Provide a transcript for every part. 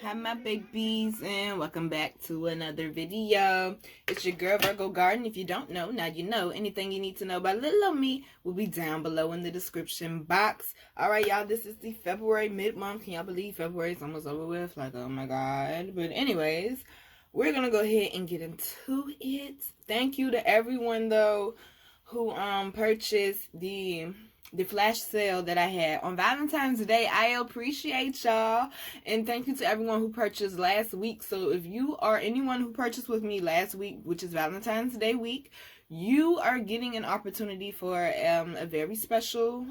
Hi my babies, and welcome back to another video. It's your girl Virgo Garden. If you don't know, now you know. Anything you need to know about little old me will be down below in the description box. Alright y'all, this is the February mid-month. Can y'all believe February is almost over with? Like, oh my god. But anyways, we're gonna go ahead and get into it. Thank you to everyone though who purchased the flash sale that I had on Valentine's Day. I appreciate y'all, and thank you to everyone who purchased last week. So if you are anyone who purchased with me last week, which is Valentine's Day week, you are getting an opportunity for a very special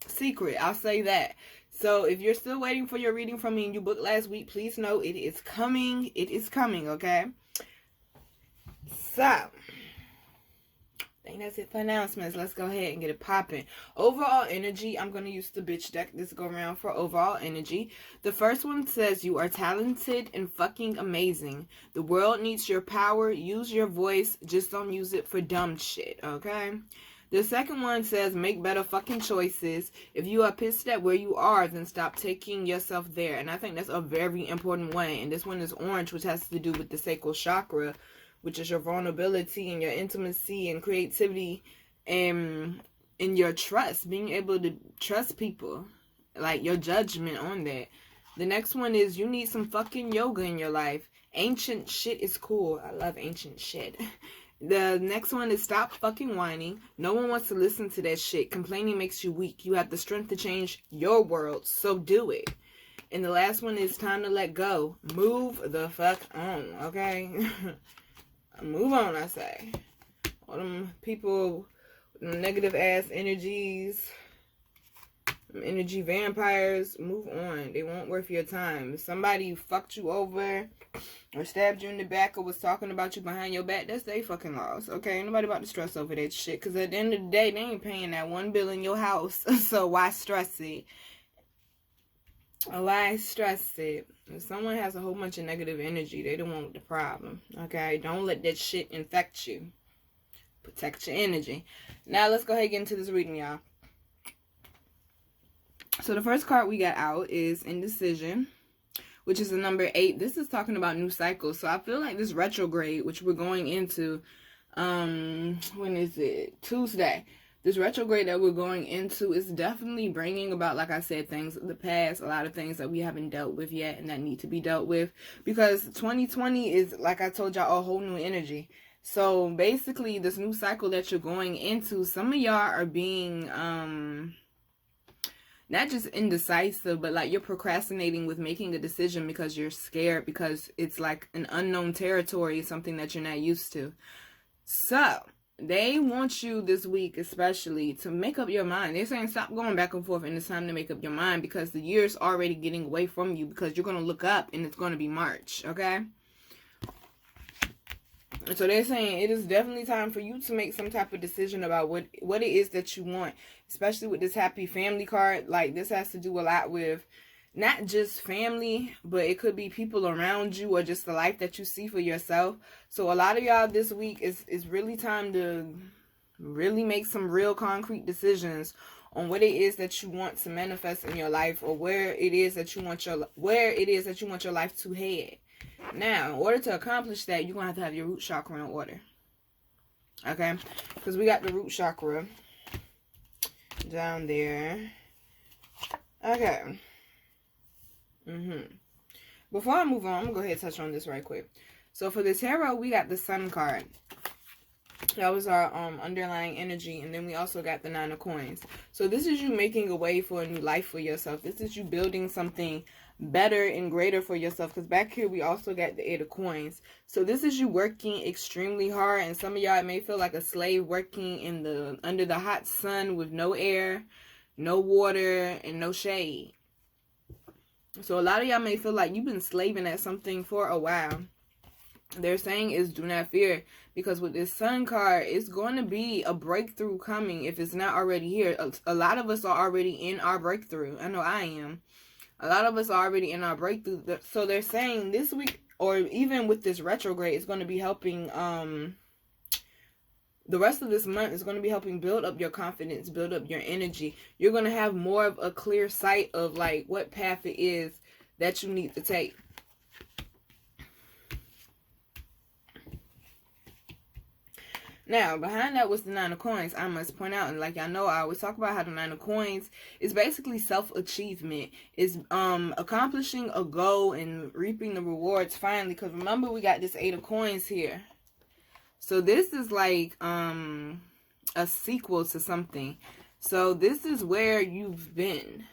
secret. I'll say that. So if you're still waiting for your reading from me and you booked last week, please know it is coming. It is coming, okay? So I think that's it for announcements. Let's go ahead and get it popping. Overall energy, I'm going to use the bitch deck this go around for overall energy. The first one says you are talented and fucking amazing. The world needs your power. Use your voice. Just don't use it for dumb shit, okay? The second one says make better fucking choices. If you are pissed at where you are, then stop taking yourself there. And I think that's a very important one. And this one is orange, which has to do with the sacral chakra, which is your vulnerability and your intimacy and creativity and your trust, being able to trust people, like your judgment on that. The next one is you need some fucking yoga in your life. Ancient shit is cool. I love ancient shit. The next one is stop fucking whining. No one wants to listen to that shit. Complaining makes you weak. You have the strength to change your world, so do it. And the last one is time to let go. Move the fuck on, okay? Move on, I say. All them people with them negative ass energies, them energy vampires, move on. They won't worth your time. If somebody fucked you over or stabbed you in the back or was talking about you behind your back, that's their fucking loss, okay? Ain't nobody about to stress over that shit, because at the end of the day, they ain't paying that one bill in your house, so why stress it? Why stress it? If someone has a whole bunch of negative energy, they don't want the problem, okay? Don't let that shit infect you. Protect your energy. Now, let's go ahead and get into this reading, y'all. So, the first card we got out is Indecision, which is the number 8. This is talking about new cycles. So, I feel like this retrograde, which we're going into, when is it? Tuesday. This retrograde that we're going into is definitely bringing about, like I said, things of the past, a lot of things that we haven't dealt with yet and that need to be dealt with. Because 2020 is, like I told y'all, a whole new energy. So basically, this new cycle that you're going into, some of y'all are being, not just indecisive, but like you're procrastinating with making a decision because you're scared, because it's like an unknown territory, something that you're not used to. So they want you this week especially to make up your mind. They're saying stop going back and forth, and it's time to make up your mind because the year's already getting away from you, because you're going to look up and it's going to be March, okay? So they're saying it is definitely time for you to make some type of decision about what it is that you want, especially with this happy family card. Like, this has to do a lot with not just family, but it could be people around you or just the life that you see for yourself. So a lot of y'all this week is really time to really make some real concrete decisions on what it is that you want to manifest in your life, or where it is that you want your life to head. Now, in order to accomplish that, you're going to have your root chakra in order. Okay? Because we got the root chakra down there. Okay. Before I move on, I'm going to go ahead and touch on this right quick. So for the tarot, we got the Sun card. That was our underlying energy. And then we also got the 9 of coins. So this is you making a way for a new life for yourself. This is you building something better and greater for yourself. Because back here, we also got the 8 of coins. So this is you working extremely hard. And some of y'all may feel like a slave working under the hot sun with no air, no water, and no shade. So a lot of y'all may feel like you've been slaving at something for a while. They're saying is do not fear, because with this Sun card, it's going to be a breakthrough coming if it's not already here. A lot of us are already in our breakthrough. I know I am. A lot of us are already in our breakthrough. So they're saying this week, or even with this retrograde, it's going to be helping the rest of this month is going to be helping build up your confidence, build up your energy. You're going to have more of a clear sight of like what path it is that you need to take. Now, behind that was the Nine of Coins. I must point out, and like y'all know, I always talk about how the Nine of Coins is basically self-achievement. It's accomplishing a goal and reaping the rewards finally. Because remember, we got this Eight of Coins here. So this is like a sequel to something. So this is where you've been.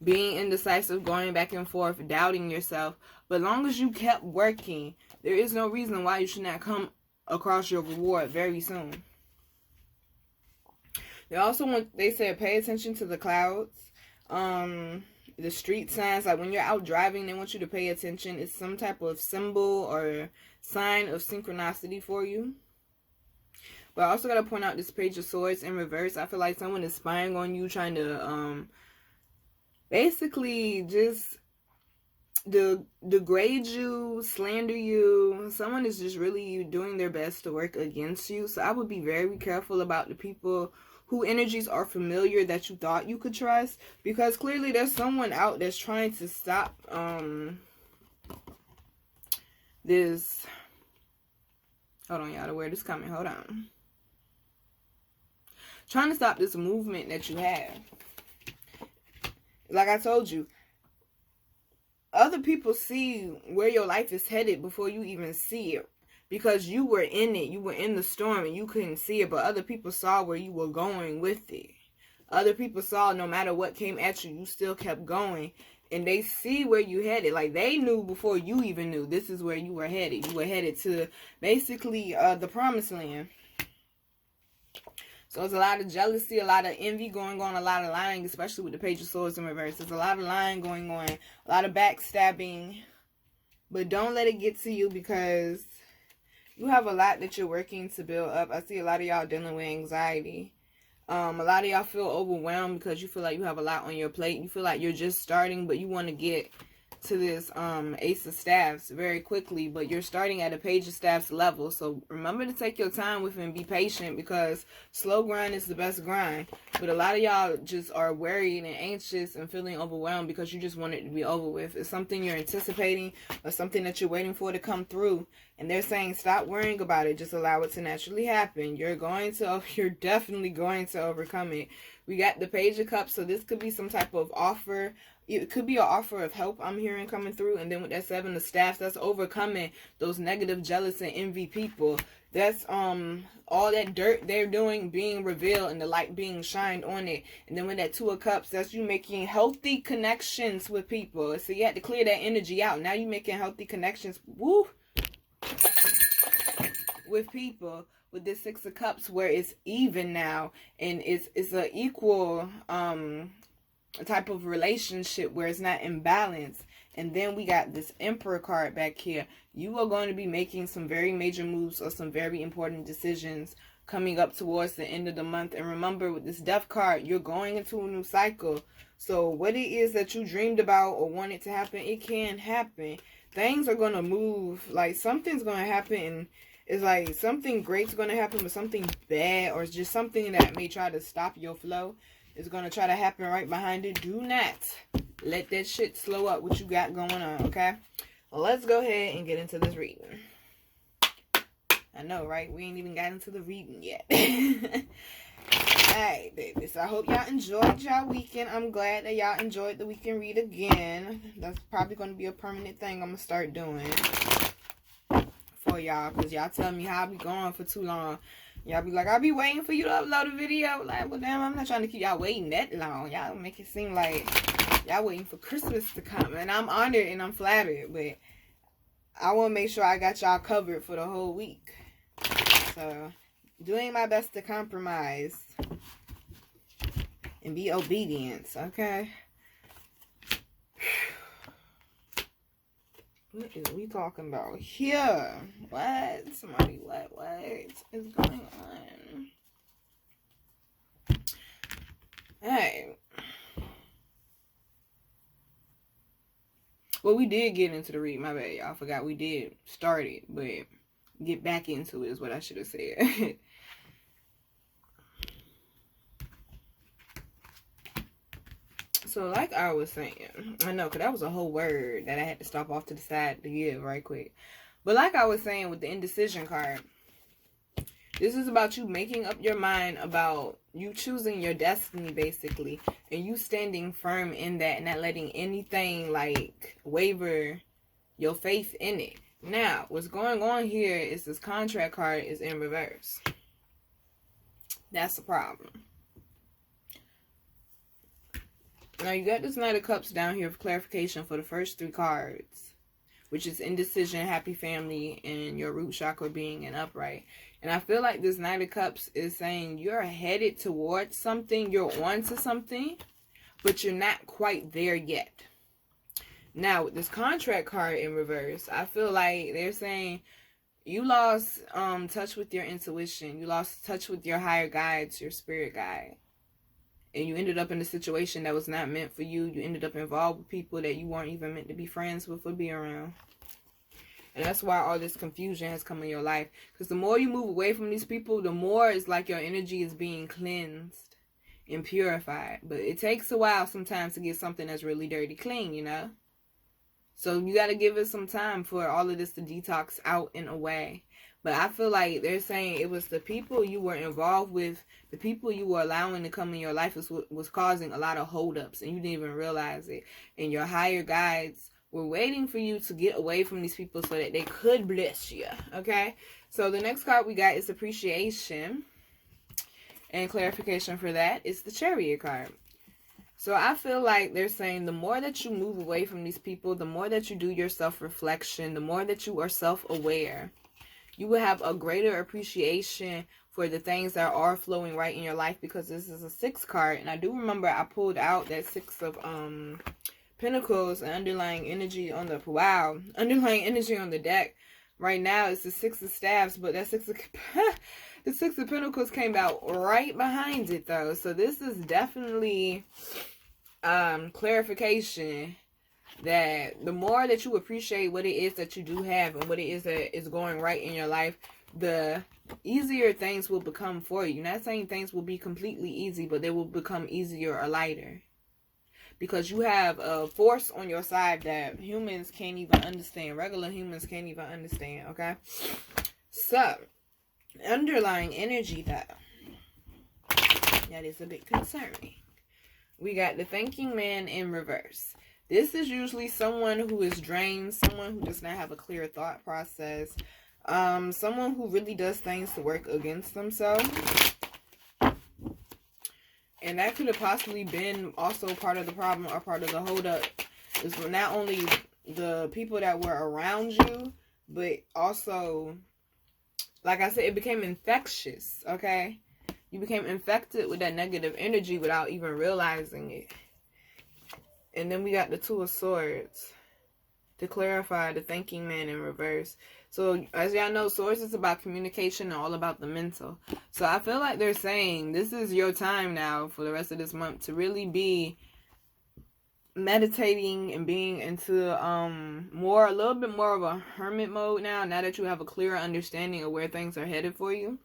Being indecisive, going back and forth, doubting yourself. But as long as you kept working, there is no reason why you should not come across your reward very soon. They also they said pay attention to the clouds, the street signs. Like when you're out driving, they want you to pay attention. It's some type of symbol or sign of synchronicity for you. But I also got to point out this Page of Swords in reverse. I feel like someone is spying on you, trying to basically just degrade you, slander you. Someone is just really doing their best to work against you. So I would be very careful about the people who energies are familiar that you thought you could trust, because clearly there's someone out that's trying to stop this. Hold on, y'all, the word is coming. Hold on. Trying to stop this movement that you have. Like I told you, other people see where your life is headed before you even see it, because you were in it. You were in the storm and you couldn't see it, but other people saw where you were going with it. Other people saw no matter what came at you, you still kept going, and they see where you headed. Like they knew before you even knew this is where you were headed. You were headed to basically the promised land. So there's a lot of jealousy, a lot of envy going on, a lot of lying, especially with the Page of Swords in reverse. There's a lot of lying going on, a lot of backstabbing. But don't let it get to you, because you have a lot that you're working to build up. I see a lot of y'all dealing with anxiety. A lot of y'all feel overwhelmed because you feel like you have a lot on your plate. You feel like you're just starting, but you want to get to this Ace of Staffs very quickly, but you're starting at a Page of Staffs level. So remember to take your time with it and be patient, because slow grind is the best grind. But a lot of y'all just are worried and anxious and feeling overwhelmed because you just want it to be over with. It's something you're anticipating or something that you're waiting for to come through, and they're saying stop worrying about it, just allow it to naturally happen. You're definitely going to overcome it. We got the Page of Cups, so this could be some type of offer. It could be an offer of help I'm hearing coming through. And then with that Seven of Staffs, that's overcoming those negative, jealous, and envy people. That's all that dirt they're doing being revealed and the light being shined on it. And then with that Two of Cups, that's you making healthy connections with people. So you had to clear that energy out. Now you're making healthy connections. Woo! With people. With this Six of Cups, where it's even now, and it's an equal type of relationship where it's not imbalanced. And then we got this Emperor card back here. You are going to be making some very major moves or some very important decisions coming up towards the end of the month. And remember, with this Death card, you're going into a new cycle. So what it is that you dreamed about or wanted to happen, it can happen. Things are going to move. Like something's going to happen, and it's like something great's going to happen, but something bad or just something that may try to stop your flow is going to try to happen right behind it. Do not let that shit slow up what you got going on, okay? Well, let's go ahead and get into this reading. I know, right? We ain't even got into the reading yet. Alright, baby. So I hope y'all enjoyed y'all weekend. I'm glad that y'all enjoyed the weekend read again. That's probably going to be a permanent thing I'm going to start doing for y'all, because y'all tell me how I be going for too long. Y'all be like, I'll be waiting for you to upload a video. Like, well, damn, I'm not trying to keep y'all waiting that long. Y'all make it seem like y'all waiting for Christmas to come. And I'm honored and I'm flattered, but I want to make sure I got y'all covered for the whole week. So, doing my best to compromise and be obedient, okay? What is we talking about here? What? Somebody, what is going on? Hey. Well, we did get into the read. My bad, y'all. I forgot we did start it, but get back into it is what I should have said. So like I was saying, I know, because that was a whole word that I had to stop off to the side to give right quick. But like I was saying with the indecision card, this is about you making up your mind about you choosing your destiny, basically. And you standing firm in that and not letting anything, like, waver your faith in it. Now, what's going on here is this contract card is in reverse. That's the problem. Now, you got this Knight of Cups down here for clarification for the first 3 cards, which is indecision, happy family, and your root chakra being in upright. And I feel like this Knight of Cups is saying you're headed towards something, you're on to something, but you're not quite there yet. Now, with this contract card in reverse, I feel like they're saying you lost touch with your intuition. You lost touch with your higher guides, your spirit guide. And you ended up in a situation that was not meant for you. You ended up involved with people that you weren't even meant to be friends with or be around. And that's why all this confusion has come in your life. Because the more you move away from these people, the more it's like your energy is being cleansed and purified. But it takes a while sometimes to get something that's really dirty clean, you know? So you got to give it some time for all of this to detox out and away. But I feel like they're saying it was the people you were involved with, the people you were allowing to come in your life was causing a lot of holdups, and you didn't even realize it. And your higher guides were waiting for you to get away from these people so that they could bless you. Okay? So the next card we got is appreciation. And clarification for that is the Chariot card. So I feel like they're saying the more that you move away from these people, the more that you do your self-reflection, the more that you are self-aware, you will have a greater appreciation for the things that are flowing right in your life, because this is a 6 card. And I do remember I pulled out that 6 of Pentacles and underlying energy on the, underlying energy on the deck. Right now it's the 6 of Staves, but that 6 of... the 6 of Pentacles came out right behind it, though. So this is definitely clarification that the more that you appreciate what it is that you do have and what it is that is going right in your life, the easier things will become for you. Not saying things will be completely easy, but they will become easier or lighter. Because you have a force on your side that humans can't even understand. Regular humans can't even understand, okay? So, underlying energy, though, that is a bit concerning. We got the thinking man in reverse. This is usually someone who is drained, someone who does not have a clear thought process, someone who really does things to work against themselves. And that could have possibly been also part of the problem or part of the holdup. Is not only the people that were around you, but also, like I said, it became infectious, okay? You became infected with that negative energy without even realizing it. And then we got the 2 of Swords to clarify the thinking man in reverse. So, as y'all know, Swords is about communication and all about the mental. So, I feel like they're saying this is your time now for the rest of this month to really be meditating and being into a little bit more of a hermit mode now that you have a clearer understanding of where things are headed for you.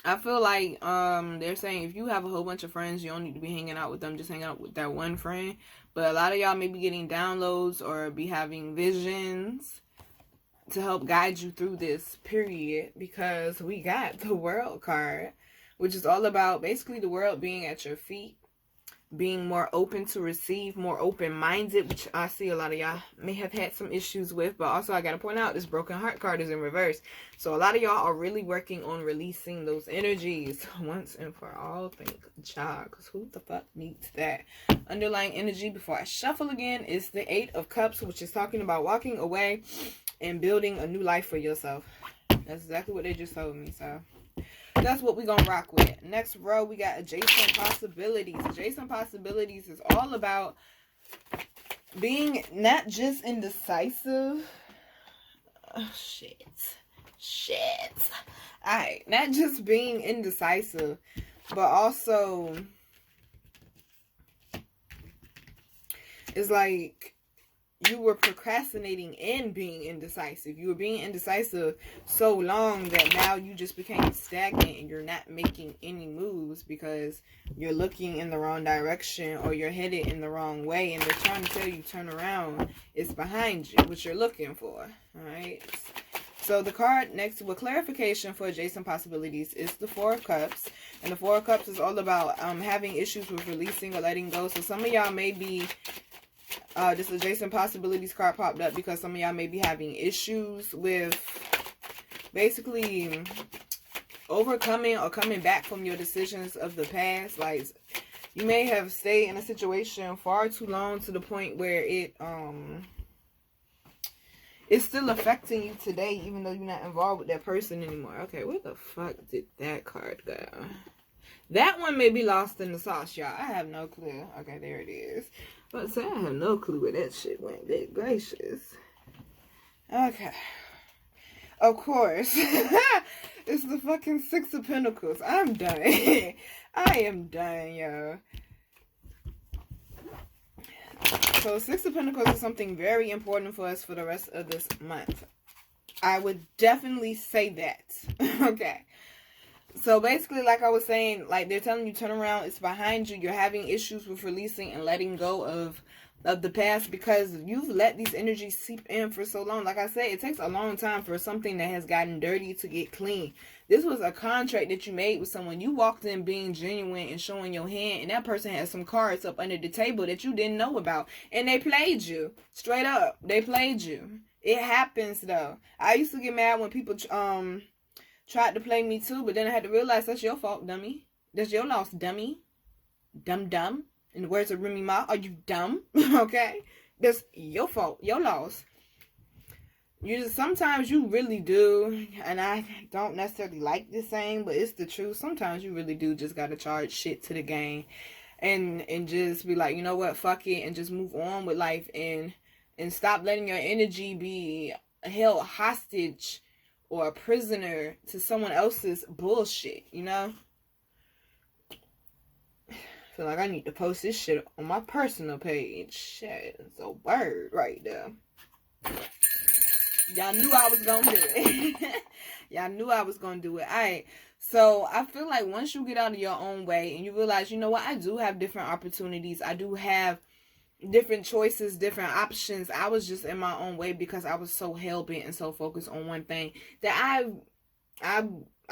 I feel like they're saying if you have a whole bunch of friends, you don't need to be hanging out with them. Just hang out with that one friend. But a lot of y'all may be getting downloads or be having visions to help guide you through this period, because we got the World card, which is all about basically the world being at your feet, being more open to receive, more open-minded, which I see a lot of y'all may have had some issues with. But also I got to point out this broken heart card is in reverse. So a lot of y'all are really working on releasing those energies once and for all. Thank God, because who the fuck needs that? Underlying energy before I shuffle again is the 8 of Cups, which is talking about walking away and building a new life for yourself. That's exactly what they just told me, so that's what we're going to rock with. Next row, we got adjacent possibilities. Adjacent possibilities is all about being not just indecisive. Oh, shit. Alright, not just being indecisive, but also it's like you were procrastinating and being indecisive. You were being indecisive so long that now you just became stagnant and you're not making any moves because you're looking in the wrong direction or you're headed in the wrong way, and they're trying to tell you turn around. It's behind you, what you're looking for. All right. So the card next to a clarification for adjacent possibilities is the Four of Cups. And the Four of Cups is all about having issues with releasing or letting go. So some of y'all may be, this adjacent possibilities card popped up because some of y'all may be having issues with basically overcoming or coming back from your decisions of the past. Like, you may have stayed in a situation far too long to the point where it's still affecting you today, even though you're not involved with that person anymore. Okay, where the fuck did that card go? That one may be lost in the sauce, y'all. I have no clue. Okay, there it is. But say I have no clue where that shit went. Good gracious. Okay. Of course. It's the fucking Six of Pentacles. I'm done. I am done, yo. So Six of Pentacles is something very important for us for the rest of this month. I would definitely say that. Okay. So basically, like I was saying, like they're telling you turn around, it's behind you. You're having issues with releasing and letting go of the past because you've let these energies seep in for so long. Like I said, it takes a long time for something that has gotten dirty to get clean. This was a contract that you made with someone. You walked in being genuine and showing your hand, and that person had some cards up under the table that you didn't know about, and they played you. Straight up, they played you. It happens though. I used to get mad when people tried to play me too, but then I had to realize that's your fault, dummy. That's your loss, dummy. Dumb. In the words of Remy Ma, are you dumb? Okay? That's your fault. Your loss. Sometimes you really do, and I don't necessarily like this saying, but it's the truth. Sometimes you really do just gotta charge shit to the game and just be like, you know what, fuck it, and just move on with life and stop letting your energy be held hostage or a prisoner to someone else's bullshit, you know? I feel like I need to post this shit on my personal page. Shit, it's a word right there. Y'all knew I was gonna do it. Y'all knew I was gonna do it. Alright, so I feel like once you get out of your own way and you realize, you know what, I do have different opportunities. I do have different choices, different options. I was just in my own way because I was so hell-bent and so focused on one thing that I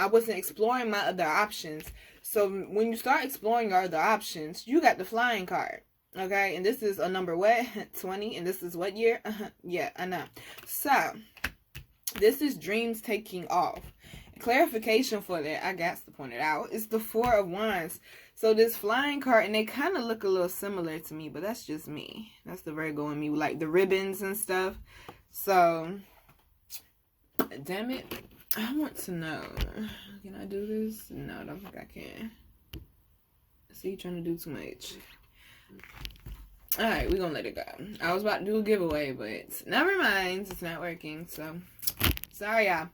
wasn't exploring my other options. So when you start exploring your other options, you got the flying card. Okay, and this is a number what? 20, and this is what year? Yeah, I know. So, this is dreams taking off. Clarification for that, I got to point it out, is the Four of Wands. So this flying card, and they kind of look a little similar to me, but that's just me. That's the Virgo in me, like the ribbons and stuff. So, damn it, I want to know. Can I do this? No, I don't think I can. See, you're trying to do too much. Alright, we're gonna let it go. I was about to do a giveaway, but never mind. It's not working, so sorry, y'all.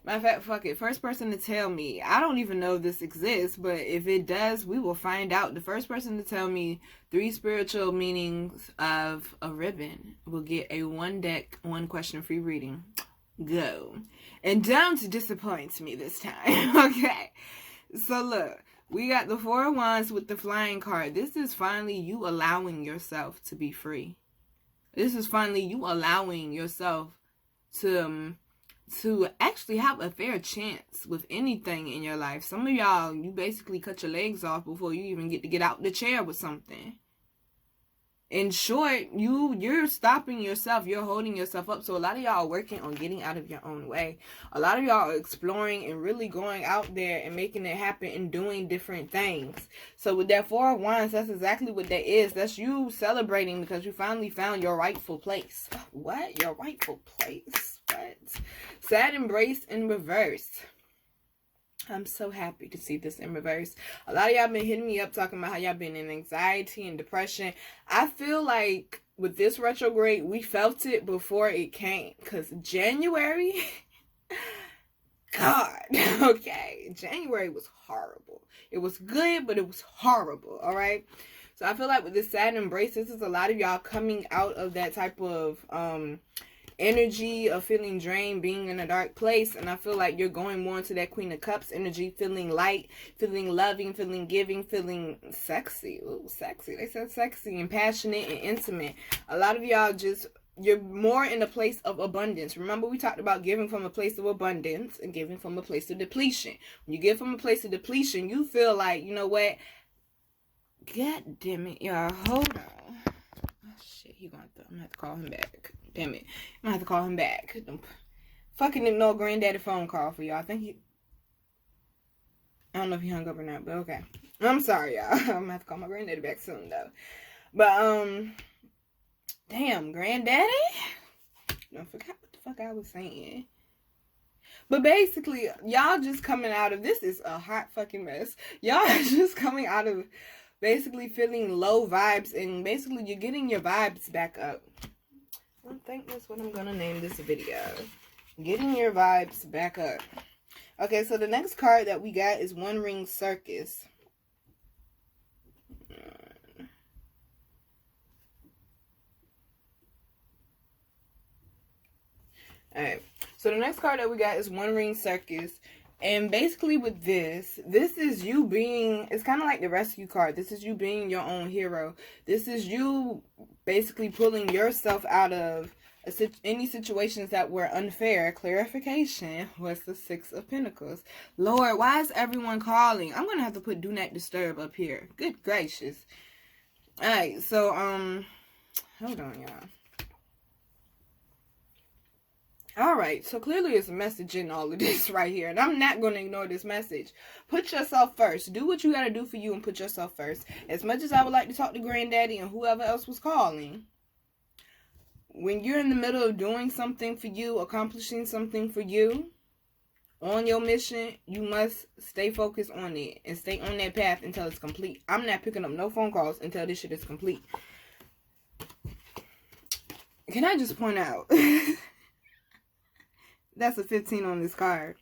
Matter of fact, fuck it. First person to tell me. I don't even know this exists, but if it does, we will find out. The first person to tell me 3 spiritual meanings of a ribbon will get a 1-deck, 1-question free reading. Go. And don't disappoint me this time, okay? So look. We got the Four of Wands with the flying card. This is finally you allowing yourself to be free. This is finally you allowing yourself to actually have a fair chance with anything in your life. Some of y'all, you basically cut your legs off before you even get out the chair with something. In short, you're stopping yourself. You're holding yourself up. So a lot of y'all are working on getting out of your own way. A lot of y'all are exploring and really going out there and making it happen and doing different things. So with that Four of Wands, that's exactly what that is. That's you celebrating because you finally found your rightful place. What? Your rightful place? What? Sad embrace in reverse. I'm so happy to see this in reverse. A lot of y'all been hitting me up talking about how y'all been in anxiety and depression. I feel like with this retrograde, we felt it before it came. Because January, God, okay. January was horrible. It was good, but it was horrible, all right? So I feel like with this Saturn embrace, this is a lot of y'all coming out of that type of energy of feeling drained, being in a dark place. And I feel like you're going more into that Queen of Cups energy, feeling light, feeling loving, feeling giving, feeling sexy. Ooh, sexy. They said sexy and passionate and intimate. A lot of y'all just, you're more in a place of abundance. Remember, we talked about giving from a place of abundance and giving from a place of depletion. When you give from a place of depletion, you feel like, you know what? God damn it, y'all. Hold on. Oh, shit. I'm going to have to call him back. Damn it. I'm going to have to call him back. Fucking ignore granddaddy phone call for y'all. I think I don't know if he hung up or not, but okay. I'm sorry, y'all. I'm going to have to call my granddaddy back soon, though. But, damn, granddaddy? I forgot what the fuck I was saying. But basically, y'all just coming out of, this is a hot fucking mess. Y'all are just coming out of basically feeling low vibes, and basically you're getting your vibes back up. I think that's what I'm gonna name this video. Getting your vibes back up. Okay, so the next card that we got is One Ring Circus. Alright, so the next card that we got is One Ring Circus. And basically with this is you being, it's kind of like the rescue card. This is you being your own hero. This is you basically pulling yourself out of any situations that were unfair. Clarification was the Six of Pentacles. Lord, why is everyone calling? I'm going to have to put Do Not Disturb up here. Good gracious. Alright, so, hold on, y'all. Alright, so clearly there's a message in all of this right here. And I'm not going to ignore this message. Put yourself first. Do what you got to do for you and put yourself first. As much as I would like to talk to granddaddy and whoever else was calling, when you're in the middle of doing something for you, accomplishing something for you, on your mission, you must stay focused on it and stay on that path until it's complete. I'm not picking up no phone calls until this shit is complete. Can I just point out... That's a 15 on this card.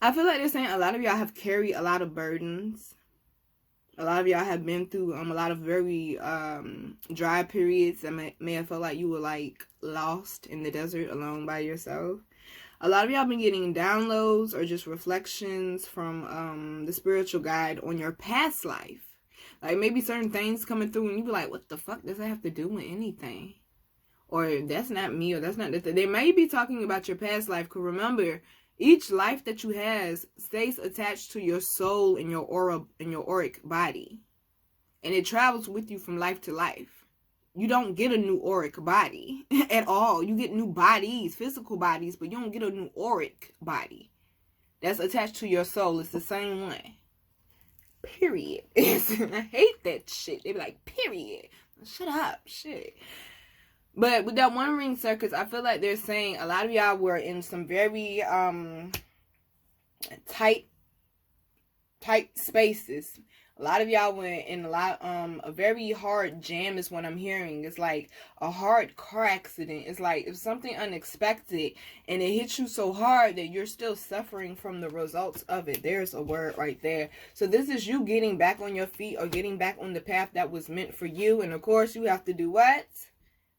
I feel like they're saying a lot of y'all have carried a lot of burdens. A lot of y'all have been through a lot of very dry periods that may have felt like you were like lost in the desert alone by yourself. A lot of y'all been getting downloads or just reflections from the spiritual guide on your past life. Like maybe certain things coming through and you be like, what the fuck does that have to do with anything? Or that's not me, or that's not the thing. They may be talking about your past life. Because remember, each life that you have stays attached to your soul and your aura and your auric body. And it travels with you from life to life. You don't get a new auric body at all. You get new bodies, physical bodies, but you don't get a new auric body. That's attached to your soul. It's the same one. Period. I hate that shit. They be like, period. Shut up. Shit. But with that One Ring Circus, I feel like they're saying a lot of y'all were in some very tight spaces. A lot of y'all were in a very hard jam is what I'm hearing. It's like a hard car accident. It's like if something unexpected and it hits you so hard that you're still suffering from the results of it. There's a word right there. So this is you getting back on your feet or getting back on the path that was meant for you. And of course you have to do what?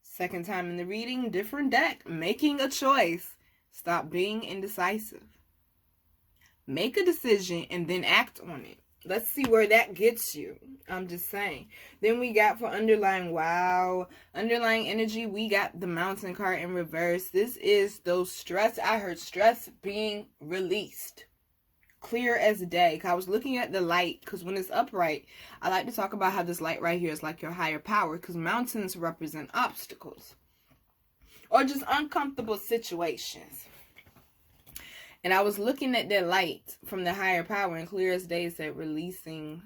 Second time in the reading, different deck. Making a choice. Stop being indecisive. Make a decision and then act on it. Let's see where that gets you. I'm just saying. Then we got for underlying, wow. Underlying energy, we got the Mountain card in reverse. This is those stress. I heard stress being released. Clear as day. I was looking at the light because when it's upright, I like to talk about how this light right here is like your higher power because mountains represent obstacles or just uncomfortable situations. And I was looking at that light from the higher power and clear as day said releasing,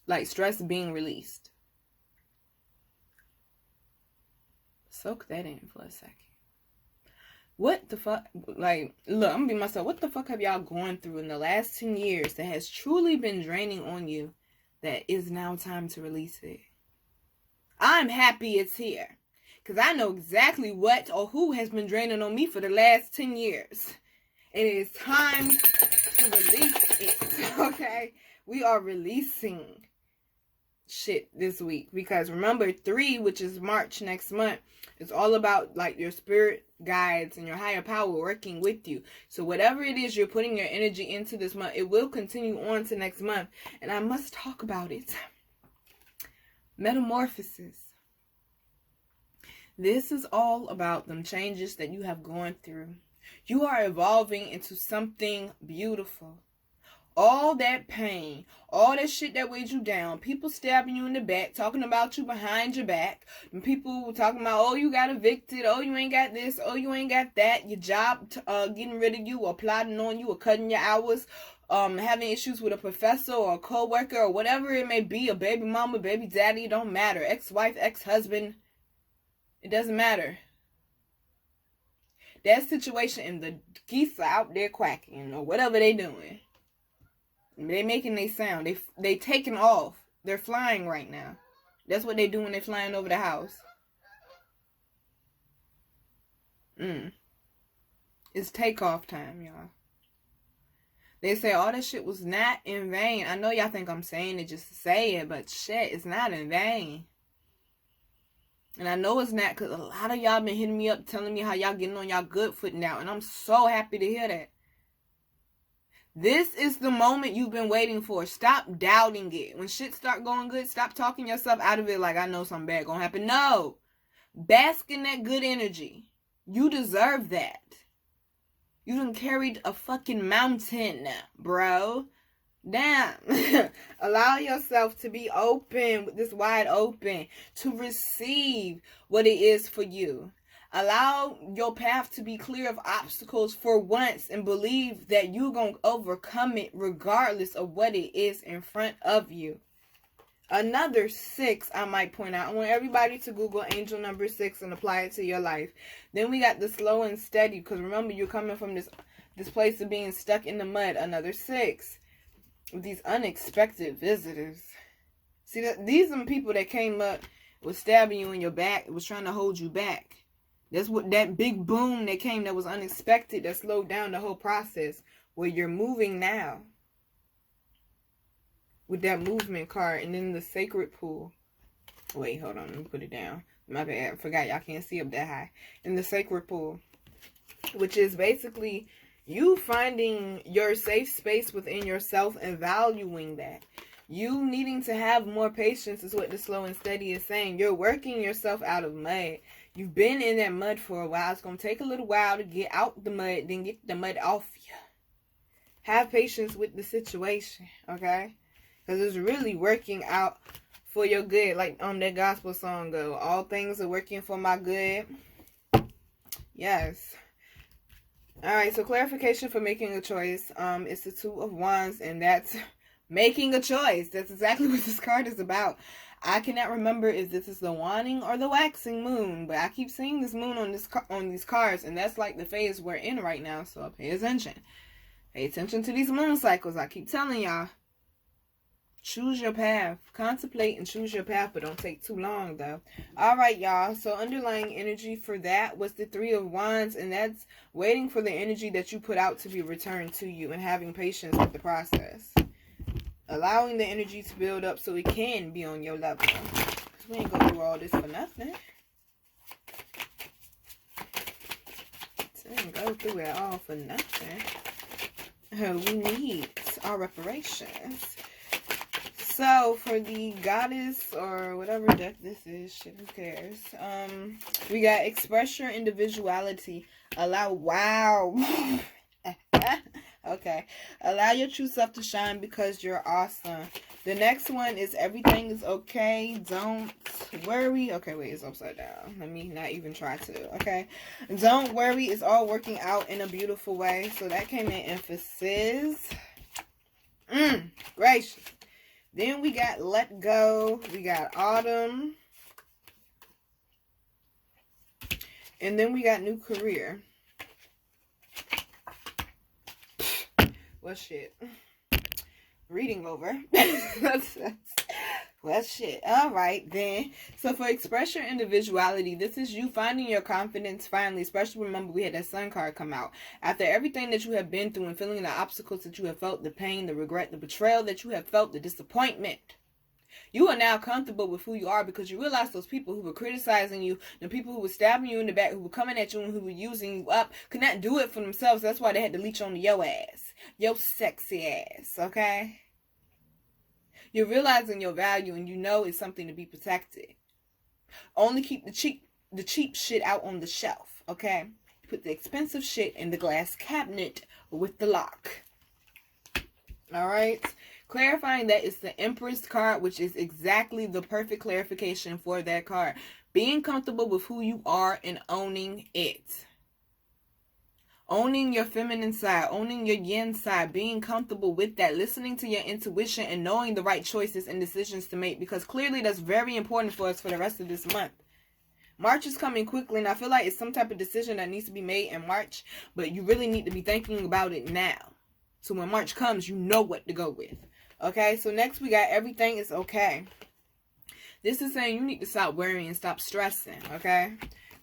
like stress being released. Soak that in for a second. What the fuck, like, look, I'm gonna be myself. What the fuck have y'all gone through in the last 10 years that has truly been draining on you that is now time to release it? I'm happy it's here. Because I know exactly what or who has been draining on me for the last 10 years. And it is time to release it, okay? We are releasing shit this week. Because remember, 3, which is March next month, is all about like your spirit guides and your higher power working with you. So whatever it is you're putting your energy into this month, it will continue on to next month. And I must talk about it. Metamorphosis. This is all about them changes that you have gone through. You are evolving into something beautiful. All that pain, all that shit that weighed you down, people stabbing you in the back, talking about you behind your back, and people talking about, oh, you got evicted, oh, you ain't got this, oh, you ain't got that, your job getting rid of you, or plotting on you, or cutting your hours, having issues with a professor or a co-worker, or whatever it may be, a baby mama, baby daddy, it don't matter, ex-wife, ex-husband, it doesn't matter. That situation, and the geese are out there quacking, or whatever they doing. They making they sound. They taking off. They're flying right now. That's what they do when they're flying over the house. It's takeoff time, y'all. They say all that shit was not in vain. I know y'all think I'm saying it just to say it, but shit, it's not in vain. And I know it's not, because a lot of y'all been hitting me up telling me how y'all getting on y'all good foot now. And I'm so happy to hear that. This is the moment you've been waiting for. Stop doubting it. When shit start going good, stop talking yourself out of it like I know something bad gonna happen. No. Bask in that good energy. You deserve that. You done carried a fucking mountain, bro. Damn. Allow yourself to be open, with this wide open, to receive what it is for you. Allow your path to be clear of obstacles for once, and believe that you're going to overcome it regardless of what it is in front of you. Another 6, I might point out. I want everybody to Google angel number 6 and apply it to your life. Then we got the slow and steady, because remember, you're coming from this place of being stuck in the mud. Another 6. These unexpected visitors. See, these are people that came up, was stabbing you in your back, was trying to hold you back. That's what that big boom that came that was unexpected, that slowed down the whole process, where you're moving now. With that movement card. And then the sacred pool. Wait, hold on. Let me put it down. My bad. I forgot y'all can't see up that high. In the sacred pool. Which is basically you finding your safe space within yourself and valuing that. You needing to have more patience is what the slow and steady is saying. You're working yourself out of mud. You've been in that mud for a while. It's going to take a little while to get out the mud, then get the mud off you. Have patience with the situation, okay? Because it's really working out for your good. Like that gospel song go, all things are working for my good. Yes. Alright, so clarification for making a choice. It's the 2 of Wands, and that's making a choice. That's exactly what this card is about. I cannot remember if this is the waning or the waxing moon, but I keep seeing this moon on these cards, and that's like the phase we're in right now. So pay attention. Pay attention to these moon cycles. I keep telling y'all. Choose your path. Contemplate and choose your path, but don't take too long, though. All right, y'all. So underlying energy for that was the 3 of Wands, and that's waiting for the energy that you put out to be returned to you and having patience with the process. Allowing the energy to build up so it can be on your level. We ain't go through all this for nothing. We ain't go through it all for nothing. We need our reparations. So, for the goddess, or whatever deck this is, shit, who cares? We got express your individuality. Wow. Okay. Allow your true self to shine because you're awesome. The next one is everything is okay. Don't worry. Okay, wait, it's upside down. Let me not even try to. Okay. Don't worry. It's all working out in a beautiful way. So that came in emphasis. Gracious. Then we got let go. We got autumn. And then we got new career. Well, shit. Reading over. Well, shit. All right, then. So, for express your individuality, this is you finding your confidence finally. Especially, remember, we had that sun card come out. After everything that you have been through and feeling the obstacles that you have felt, the pain, the regret, the betrayal that you have felt, the disappointment. You are now comfortable with who you are because you realize those people who were criticizing you, the people who were stabbing you in the back, who were coming at you and who were using you up, could not do it for themselves. That's why they had to leech on your ass. Your sexy ass, okay? You're realizing your value and you know it's something to be protected. Only keep the cheap shit out on the shelf, okay? Put the expensive shit in the glass cabinet with the lock. Alright? Clarifying that it's the Empress card, which is exactly the perfect clarification for that card. Being comfortable with who you are and owning it. Owning your feminine side, owning your yin side, being comfortable with that, listening to your intuition and knowing the right choices and decisions to make, because clearly that's very important for us for the rest of this month. March is coming quickly, and I feel like it's some type of decision that needs to be made in March, but you really need to be thinking about it now. So when March comes, you know what to go with. Okay, so next we got everything is okay. This is saying you need to stop worrying and stop stressing, okay?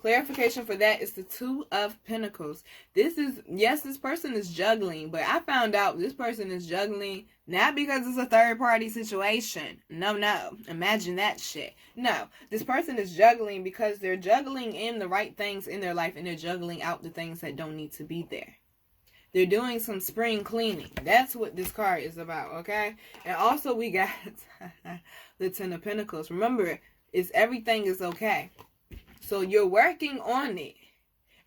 Clarification for that is the Two of Pentacles. This is, yes, this person is juggling, but I found out this person is juggling not because it's a third-party situation. No. Imagine that shit. No, this person is juggling because they're juggling in the right things in their life and they're juggling out the things that don't need to be there. They're doing some spring cleaning. That's what this card is about, okay? And also we got the Ten of Pentacles. Remember, it's everything is okay. So you're working on it.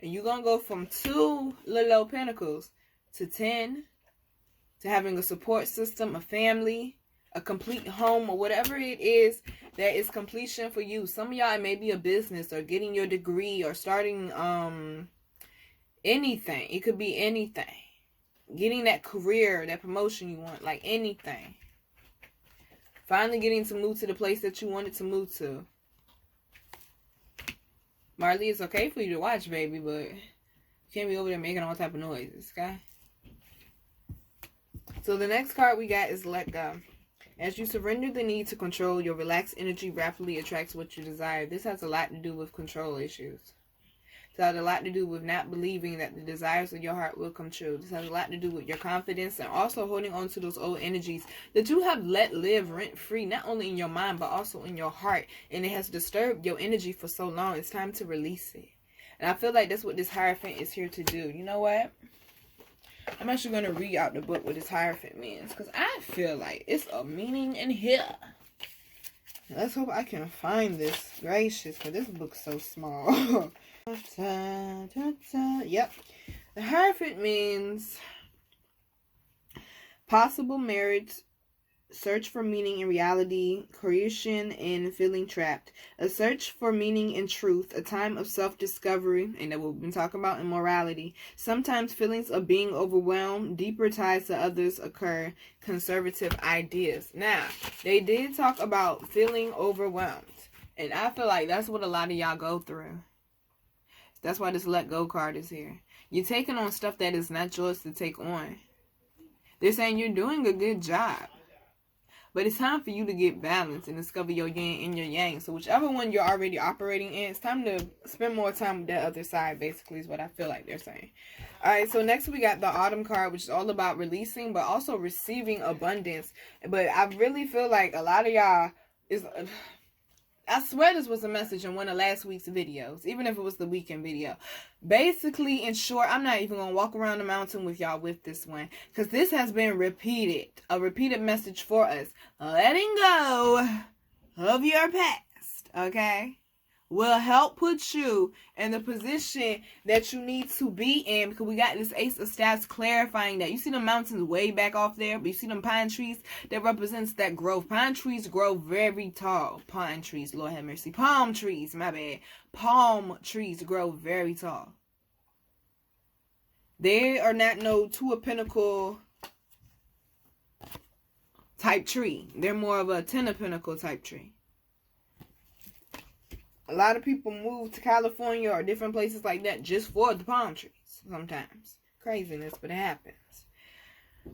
And you're going to go from 2 little pentacles to 10. To having a support system, a family, a complete home, or whatever it is that is completion for you. Some of y'all, it may be a business or getting your degree or starting anything. It could be anything. Getting that career, that promotion you want, like anything. Finally getting to move to the place that you wanted to move to. Marley, it's okay for you to watch, baby, but you can't be over there making all type of noises, okay? So the next card we got is Let Go. As you surrender the need to control, your relaxed energy rapidly attracts what you desire. This has a lot to do with control issues. This has a lot to do with not believing that the desires of your heart will come true. This has a lot to do with your confidence and also holding on to those old energies that you have let live rent-free, not only in your mind, but also in your heart. And it has disturbed your energy for so long. It's time to release it. And I feel like that's what this Hierophant is here to do. You know what? I'm actually going to read out the book what this Hierophant means, because I feel like it's a meaning in here. Let's hope I can find this. Gracious, because this book's so small. Yep. The Hierophant means possible marriage, search for meaning in reality, creation, and feeling trapped. A search for meaning and truth, a time of self-discovery, and that we've been talking about immorality. Sometimes feelings of being overwhelmed, deeper ties to others occur, conservative ideas. Now, they did talk about feeling overwhelmed, and I feel like that's what a lot of y'all go through. That's why this Let Go card is here. You're taking on stuff that is not yours to take on. They're saying you're doing a good job. But it's time for you to get balanced and discover your yin and your yang. So whichever one you're already operating in, it's time to spend more time with that other side, basically, is what I feel like they're saying. Alright, so next we got the Autumn card, which is all about releasing, but also receiving abundance. But I really feel like a lot of y'all is... I swear this was a message in one of last week's videos, even if it was the weekend video. Basically, in short, I'm not even going to walk around the mountain with y'all with this one, because this has been repeated. A repeated message for us. Letting go of your past, okay, will help put you in the position that you need to be in, because we got this Ace of Staffs clarifying that. You see the mountains way back off there, but you see them pine trees? That represents that growth. Pine trees grow very tall. Pine trees, Lord have mercy. Palm trees, my bad. Palm trees grow very tall. They are not no Two of Pentacles type tree. They're more of a Ten of Pentacles type tree. A lot of people move to California or different places like that just for the palm trees sometimes. Craziness, but it happens.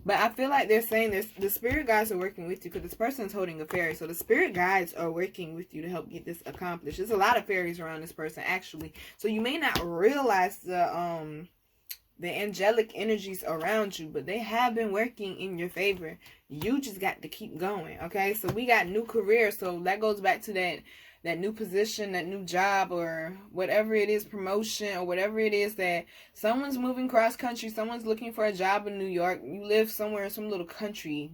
But I feel like they're saying this, the spirit guides are working with you, because this person's holding a fairy. So the spirit guides are working with you to help get this accomplished. There's a lot of fairies around this person, actually. So you may not realize the the angelic energies around you, but they have been working in your favor. You just got to keep going, okay? So we got new career, so that goes back to that new position, that new job, or whatever it is, promotion, or whatever it is that someone's moving cross country, someone's looking for a job in New York, you live somewhere in some little country,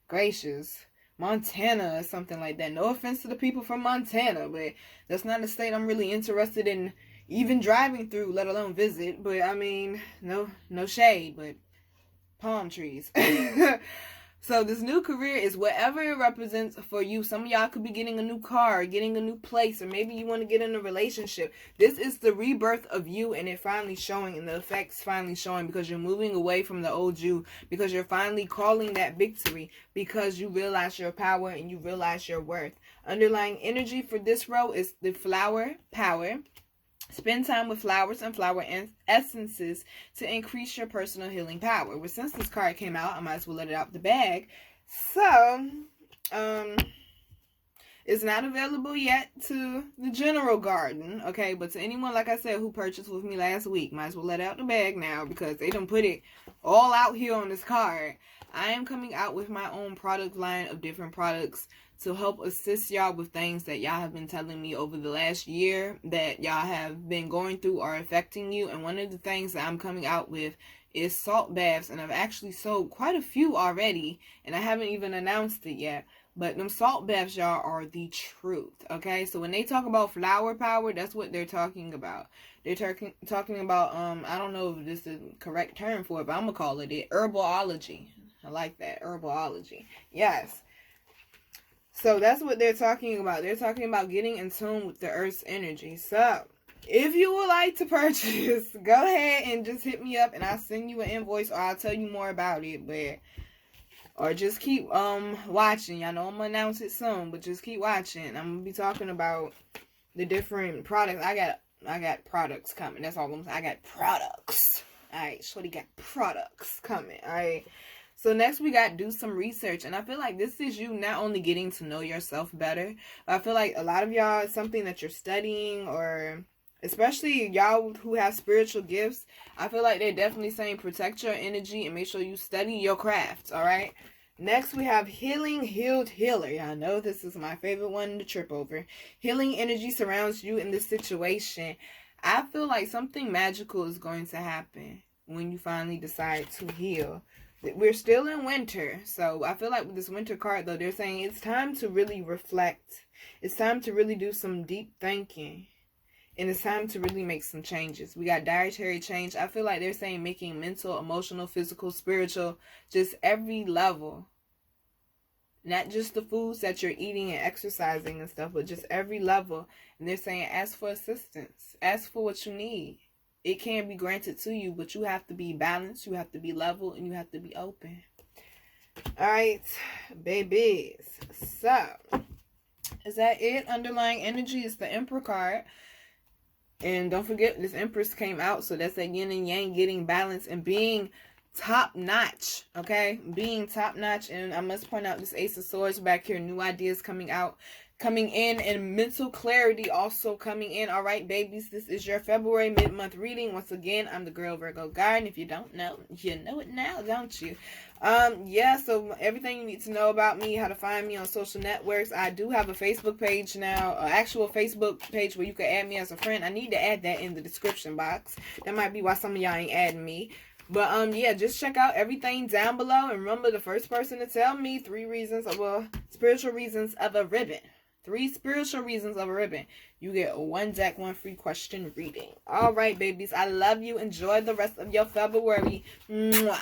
gracious, Montana or something like that. No offense to the people from Montana, but that's not a state I'm really interested in even driving through, let alone visit. But I mean, no shade, but palm trees. So this new career is whatever it represents for you. Some of y'all could be getting a new car, getting a new place, or maybe you want to get in a relationship. This is the rebirth of you, and it finally showing, and the effects finally showing, because you're moving away from the old you, because you're finally calling that victory, because you realize your power and you realize your worth. Underlying energy for this row is the flower power. Spend time with flowers and flower essences to increase your personal healing power. Well, since this card came out, I might as well let it out the bag. So, it's not available yet to the general garden, okay? But to anyone, like I said, who purchased with me last week, might as well let out the bag now, because they done put it all out here on this card. I am coming out with my own product line of different products to help assist y'all with things that y'all have been telling me over the last year that y'all have been going through or affecting you. And one of the things that I'm coming out with is salt baths, and I've actually sold quite a few already, and I haven't even announced it yet. But them salt baths, y'all, are the truth, okay? So when they talk about flower power, that's what they're talking about. They're talking about, I don't know if this is the correct term for it, but I'm going to call it herbology. I like that, herbology. Yes. So that's what they're talking about. They're talking about getting in tune with the earth's energy. So if you would like to purchase, go ahead and just hit me up, and I'll send you an invoice, or I'll tell you more about it. But or just keep watching. Y'all know I'm gonna announce it soon, but just keep watching. I'm gonna be talking about the different products. I got products coming. That's all I'm saying. I got products. Alright, shorty got products coming. Alright. So next we got do some research, and I feel like this is you not only getting to know yourself better, but I feel like a lot of y'all, it's something that you're studying, or especially y'all who have spiritual gifts. I feel like they're definitely saying protect your energy and make sure you study your craft, all right? Next we have healing, healed, healer. Y'all know this is my favorite one to trip over. Healing energy surrounds you in this situation. I feel like something magical is going to happen when you finally decide to heal. We're still in winter, so I feel like with this winter card, though, they're saying it's time to really reflect. It's time to really do some deep thinking, and it's time to really make some changes. We got dietary change. I feel like they're saying making mental, emotional, physical, spiritual, just every level. Not just the foods that you're eating and exercising and stuff, but just every level. And they're saying ask for assistance. Ask for what you need. It can be granted to you, but you have to be balanced, you have to be level, and you have to be open. Alright, babies. So, is that it? Underlying energy is the Emperor card. And don't forget, this Empress came out, so that's that yin and yang, getting balance and being top-notch, okay? Being top-notch. And I must point out this Ace of Swords back here, new ideas coming out, coming in, and mental clarity also coming in. All right, babies, this is your February mid-month reading. Once again, I'm the girl Virgo Garden. If you don't know, you know it now, don't you? Yeah, so everything you need to know about me, how to find me on social networks. I do have a Facebook page now, an actual Facebook page where you can add me as a friend. I need to add that in the description box. That might be why some of y'all ain't adding me. But, yeah, just check out everything down below. And remember, the first person to tell me 3 reasons, well, spiritual reasons of a ribbon. 3 spiritual reasons of a ribbon. You get 1 deck, 1 free question reading. All right, babies. I love you. Enjoy the rest of your February. Mwah.